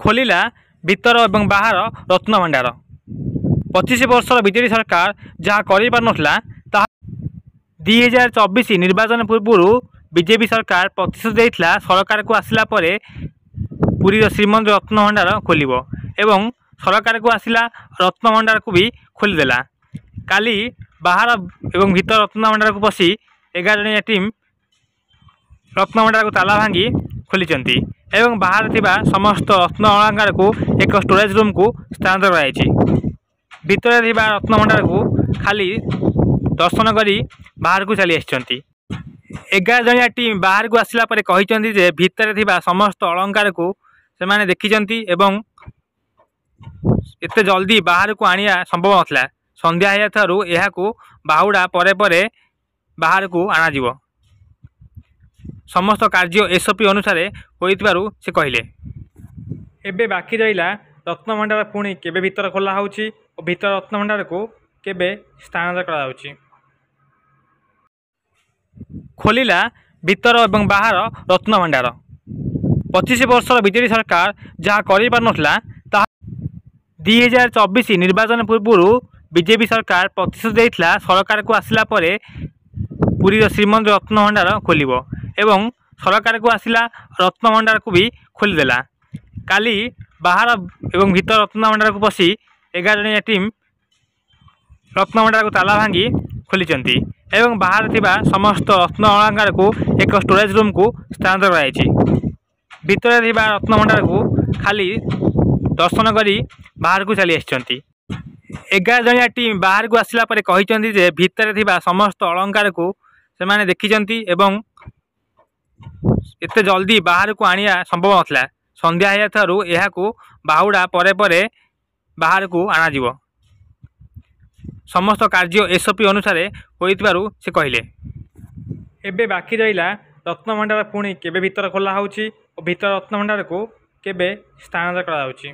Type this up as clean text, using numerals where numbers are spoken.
खोलिला भीतर और बाहर रत्न भंडार। 25 वर्षर बीजेपी सरकार जहाँ कर 2024 निर्वाचन पूर्व बीजेपी सरकार प्रतिशोध देता सरकार को आसला पुरी श्रीमंदिर रत्न भंडार खोल एवं सरकार को आसला रत्न भंडार को भी खोलीदेला। काली बाहर एवं भीतर रत्न भंडार को पशि 11 जणिया टीम रत्न भंडार को ताला भांगी खोली एवं बाहर थिबा समस्त रत्न अलंकार को एक स्टोरेज रूम को स्थानांतर कराई। भीतर थिबा रत्न भंडार को खाली दर्शन करी बाहर को चली आसी। 11 जणिया टीम बाहर को आसला कहते जे भीतर थिबा समस्त अलंकार को से माने देखिचंती एवं एते जल्दी बाहर को आनिया संभव नथला। संध्या होया थारु एहा को बाहुडा परे परे बाहर को आना जीवो। समस्त कार्य एसओपी अनुसार होइतिबारु से कहले। एबे बाकी रहिला रत्न भंडार पुणी केबे भीतर खोला होउची और भीतर रत्न भंडार को केबे स्थानांतर करा होउची। खोलिला भीतर और बाहर रत्न भंडार। 25 वर्षर बीजेपी सरकार जहाँ कर 2024 निर्वाचन पूर्व बीजेपी सरकार प्रतिशोध देता सरकार को आसला पुरी श्रीमंदिर रत्न भंडार खोल एवं सरकार को आसला रत्न भंडार को भी खोलीदेला। काली बाहर एवं भीतर रत्न भंडार को पशि 11 जणिया टीम रत्न भंडार को ताला भांगी खोली एवं बाहर थिबा समस्त रत्न अलंकार को एक स्टोरेज रूम को स्थानांतर कराई। भीतर थिबा रत्न भंडार को खाली दर्शन करी बाहर को चली आसी। 11 जणिया टीम बाहर को आसला कहते जे भीतर थिबा समस्त अलंकार को से माने देखिचंती एवं एते जल्दी बाहर को आनिया संभव नथला। संध्या होया थारु एहा को बाहुडा परे परे बाहर को आना जीवो। समस्त कार्य एसओपी अनुसार होइतिबारु से कहले। एबे बाकी रहिला रत्न भंडार पुणी केबे भीतर खोला होउची और भीतर रत्न भंडार को केबे स्थानांतर करा होउची।